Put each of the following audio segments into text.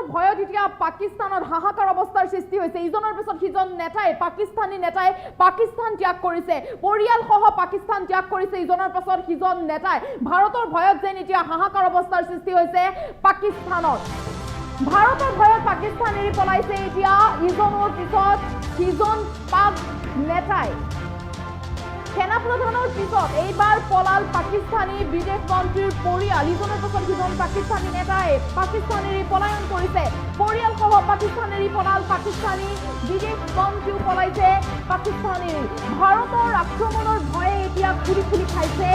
ভয়ত এতিয়া পাকিস্তানত হাহাকাৰ অৱস্থাৰ সৃষ্টি হৈছে ইজনৰ পিছত সিজন নেতাই পাকিস্তানী নেতাই পাকিস্তান ত্যাগ কৰিছে পৰিয়ালসহ পাকিস্তান ত্যাগ কৰিছে ইজনৰ পিছত সিজন নেতাই ভাৰতৰ ভয়ত যেন এতিয়া হাহাকাৰ অৱস্থাৰ সৃষ্টি হৈছে পাকিস্তানত ভাৰতৰ ভয়ত পাকিস্তান এৰি পলাইছে এতিয়া ইজনৰ পিছত সিজন পাক নেতাই সেনা প্ৰধানৰ পিছত এইবাৰ পলাল পাকিস্তানী বিদেশ মন্ত্ৰীৰ পৰিয়াল ইজনৰ পিছত সিজন পাকিস্তানী নেতাই পাকিস্তান এৰি পলায়ন কৰিছে পৰিয়ালসহ পাকিস্তান এৰি পলাল পাকিস্তানী বিদেশ মন্ত্ৰীও পলাইছে পাকিস্তান এৰি ভাৰতৰ আক্ৰমণৰ ভয়ে এতিয়া খুলি খুলি খাইছে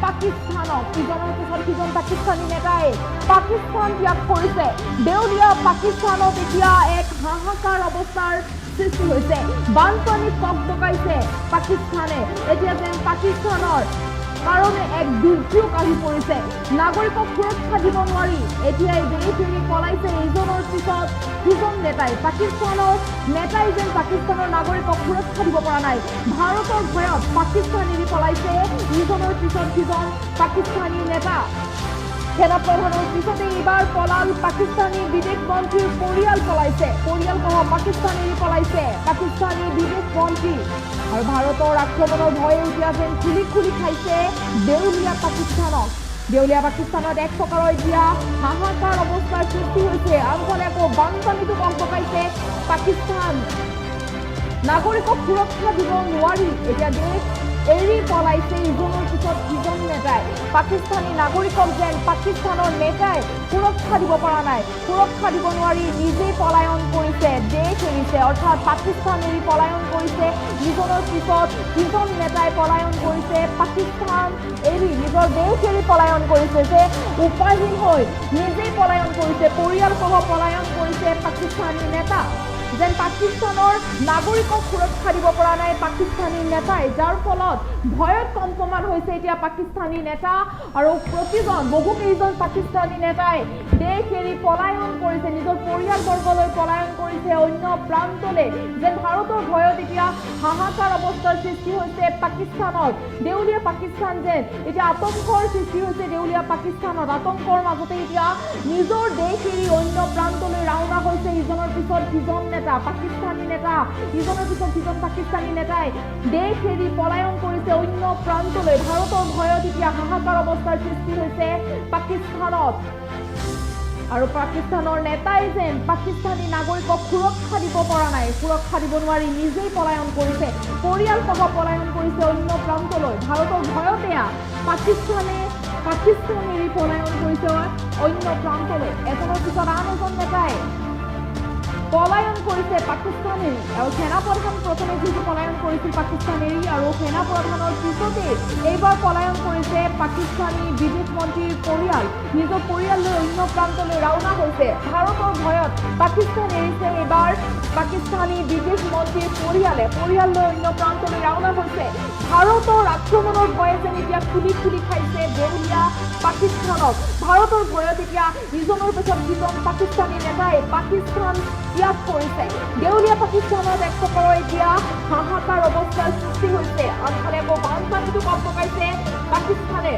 পাকিস্তানক ইজনৰ পিছত সিজন পাকিস্তানী নেতাই পাকিস্তান ত্যাগ কৰিছে দেউলীয়া পাকিস্তানত এতিয়া এক হাহাকাৰ অৱস্থাৰ সৃষ্টি হৈছে বানপানী ককবকাইছে পাকিস্তানে এতিয়া যেন পাকিস্তানৰ কাৰণে এক দুৰ্যোগ আহি পৰিছে নাগৰিকক সুৰক্ষা দিব নোৱাৰি এতিয়া এই দেশ এৰি পলাইছে ইজনৰ পিছত সিজন নেতাই পাকিস্তানৰ নেতাই যেন পাকিস্তানৰ নাগৰিকক সুৰক্ষা দিব পৰা নাই ভাৰতৰ ভয়ত পাকিস্তান এৰি পলাইছে ইজনৰ পিছত সিজন পাকিস্তানী নেতা সেনা প্ৰধানৰ পিছতে এইবাৰ পলাল পাকিস্তানী বিদেশ মন্ত্ৰীৰ পৰিয়াল পলাইছে পৰিয়ালসহ পাকিস্তান এৰি পলাইছে পাকিস্তানী বিদেশ মন্ত্ৰী আৰু ভাৰতৰ আক্ৰমণৰ ভয়ে এতিয়া যেন খুলি খুলি খাইছে দেউলীয়া পাকিস্তানত এক প্ৰকাৰৰ এতিয়া হাহাকাৰ অৱস্থাৰ সৃষ্টি হৈছে আনফালে আকৌ বানপানীটো ককবকাইছে পাকিস্তান নাগৰিকক সুৰক্ষা দিব নোৱাৰি এতিয়া দেশ এৰি পলাইছে ইজনৰ পিছত সিজন নেতাই পাকিস্তানী নাগৰিকক যেন পাকিস্তানৰ নেতাই সুৰক্ষা দিব পৰা নাই সুৰক্ষা দিব নোৱাৰি নিজেই পলায়ন কৰিছে দেশ এৰিছে অৰ্থাৎ পাকিস্তান এৰি পলায়ন কৰিছে ইজনৰ পিছত সিজন নেতাই পলায়ন কৰিছে পাকিস্তান এৰি নিজৰ দেশ এৰি পলায়ন কৰিছে যে উপায়হীন হৈ নিজেই পলায়ন কৰিছে পৰিয়ালসহ পলায়ন কৰিছে পাকিস্তানী নেতা যেন পাকিস্তানৰ নাগৰিকক সুৰক্ষা দিব পৰা নাই পাকিস্তানী নেতাই যাৰ ফলত ভয়ত কম্পমান হৈছে এতিয়া পাকিস্তানী নেতা আৰু বহুকেইজন পাকিস্তানী নেতাই দেশ এৰি পলায়ন কৰিছে নিজৰ পৰিয়ালবৰ্গলৈ পলায়ন কৰিছে অন্য প্ৰান্তলৈ যেন ভাৰতৰ ভয়ত এতিয়া হাহাকাৰ অৱস্থাৰ সৃষ্টি হৈছে পাকিস্তানত দেউলীয়া পাকিস্তান যেন এতিয়া আতংকৰ সৃষ্টি হৈছে দেউলীয়া পাকিস্তানত আতংকৰ মাজতে এতিয়া নিজৰ দেশ এৰি অন্য প্ৰান্তলৈ ৰাওনা হৈছে ইজনৰ পিছত সিজন পাকিস্তানী নেতা ইজনৰ পিছত সিজন পাকিস্তানী নেতাই দেশ এৰি পলায়ন কৰিছে অন্য প্ৰান্তলৈ ভাৰতৰ ভয়ত এতিয়া হাহাকাৰ অৱস্থাৰ সৃষ্টি হৈছে পাকিস্তানত আৰু পাকিস্তানৰ নেতাই যেন পাকিস্তানী নাগৰিকক সুৰক্ষা দিব পৰা নাই সুৰক্ষা দিব নোৱাৰি নিজেই পলায়ন কৰিছে পৰিয়ালসহ পলায়ন কৰিছে অন্য প্ৰান্তলৈ ভাৰতৰ ভয়তে পাকিস্তান এৰি পলায়ন কৰিছে অন্য প্ৰান্তলৈ এজনৰ পিছত আন এজন নেতাই পলায়ন কৰিছে পাকিস্তান এৰি আৰু সেনা প্ৰধান প্ৰথমে যিটো পলায়ন কৰিছিল পাকিস্তান এৰি আৰু সেনা প্ৰধানৰ পিছতে এইবাৰ পলায়ন কৰিছে পাকিস্তানী বিদেশ মন্ত্ৰীৰ পৰিয়াল নিজৰ পৰিয়াললৈ অন্য প্ৰান্তলৈ ৰাওনা হৈছে ভাৰতৰ ভয়ত পাকিস্তান এৰিছে এইবাৰ পাকিস্তানী বিদেশ মন্ত্ৰীৰ পৰিয়াললৈ অন্য প্ৰান্তলৈ ৰাওনা হৈছে ভাৰতৰ আক্ৰমণৰ ভয়ে যেন এতিয়া খুলি খুলি খাইছে দেউলীয়া পাকিস্তানক ভাৰতৰ ভয়ত এতিয়া ইজনৰ পিছত সিজন পাকিস্তানী নেতাই পাকিস্তান ত্যাগ কৰিছে দেউলীয়া পাকিস্তানত এক প্ৰকাৰৰ এতিয়া হাহাকাৰ অৱস্থাৰ সৃষ্টি হৈছে আনফালে আকৌ বানপানীটো ককবকাইছে পাকিস্তানে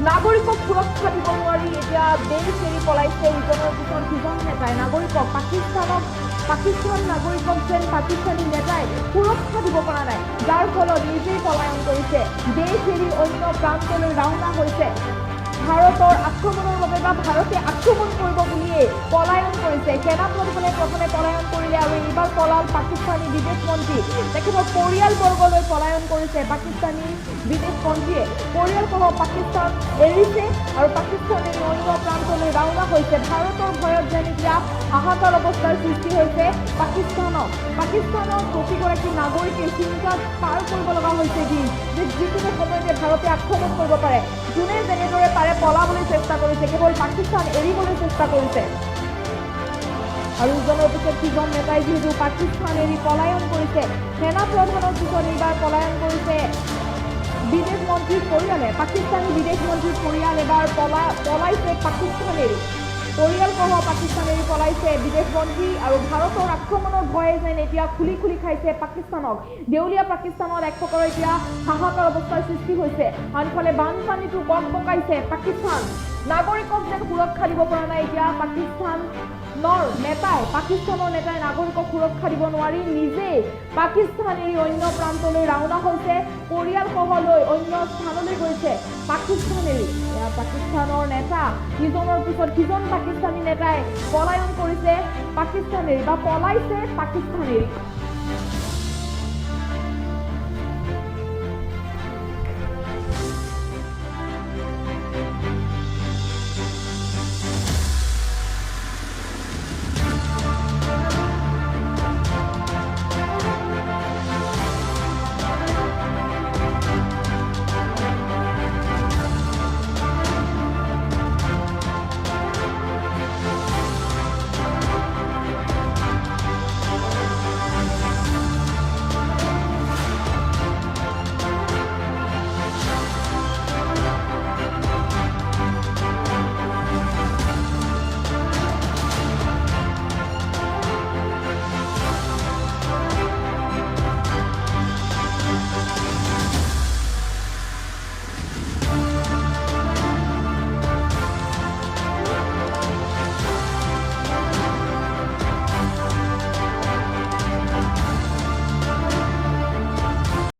নাগৰিকক সুৰক্ষা দিব নোৱাৰি এতিয়া দেশ এৰি পলাইছে ইজনৰ পিছত সিজন নেতাই নাগৰিকক পাকিস্তান নাগৰিকক যেন পাকিস্তানী নেতাই সুৰক্ষা দিব পৰা নাই যাৰ ফলত নিজেই পলায়ন কৰিছে দেশ এৰি অন্য প্ৰান্তলৈ ৰাওনা হৈছে ভাৰতৰ আক্ৰমণৰ বাবে বা ভাৰতে আক্ৰমণ কৰিব বুলিয়ে পলায়ন কৰিছে সেনা প্ৰধানে প্ৰথমে পলায়ন কৰিলে আৰু এইবাৰ পলাল পাকিস্তানী বিদেশ মন্ত্ৰী তেখেতৰ পৰিয়ালবৰ্গলৈ পলায়ন কৰিছে পাকিস্তানী বিদেশ মন্ত্ৰীয়ে পৰিয়ালসহ পাকিস্তান এৰিছে আৰু পাকিস্তান এৰি অন্য প্ৰান্তলৈ ৰাওনা হৈছে ভাৰতৰ ভয়ত যেন এতিয়া হাহাকাৰ অৱস্থাৰ সৃষ্টি হৈছে পাকিস্তানৰ প্ৰতিগৰাকী নাগৰিকে চিন্তাত পাৰ কৰিব লগা হৈছে যে যিকোনো সময়তে ভাৰতে আক্ৰমণ কৰিব পাৰে যোনে যেনেদৰে পাৰে পলাবলৈ চেষ্টা কৰিছে কেৱল পাকিস্তান এৰিবলৈ চেষ্টা কৰিছে আৰু ইজনৰ পিছত সিজন নেতাই যিহেতু পাকিস্তান এৰি পলায়ন কৰিছে সেনা প্ৰধানৰ পিছত এইবাৰ পলায়ন কৰিছে বিদেশ মন্ত্ৰীৰ পৰিয়ালে পাকিস্তানী বিদেশ মন্ত্ৰীৰ পৰিয়াল এবাৰ পলাইছে পাকিস্তান এৰি পৰিয়ালসহ পাকিস্তান এৰি পলাইছে বিদেশ মন্ত্ৰী আৰু ভাৰতৰ আক্ৰমণৰ ভয়ে যেন এতিয়া খুলি খুলি খাইছে পাকিস্তানক দেউলীয়া পাকিস্তানত এক প্ৰকাৰৰ এতিয়া হাহাকাৰ অৱস্থাৰ সৃষ্টি হৈছে আনফালে বানপানীটো ককবকাইছে পাকিস্তান নাগৰিকক যেন সুৰক্ষা দিব পৰা নাই এতিয়া পাকিস্তান নেতাই পাকিস্তানৰ নেতাই নাগৰিকক সুৰক্ষা দিব নোৱাৰি নিজে পাকিস্তান এৰি অন্য প্ৰান্তলৈ ৰাওনা হৈছে পৰিয়ালসহ লৈ অন্য স্থানলৈ গৈছে পাকিস্তান এৰি পাকিস্তানৰ নেতা ইজনৰ পিছত সিজন পাকিস্তানী নেতাই পলায়ন কৰিছে পাকিস্তান এৰি বা পলাইছে পাকিস্তান এৰি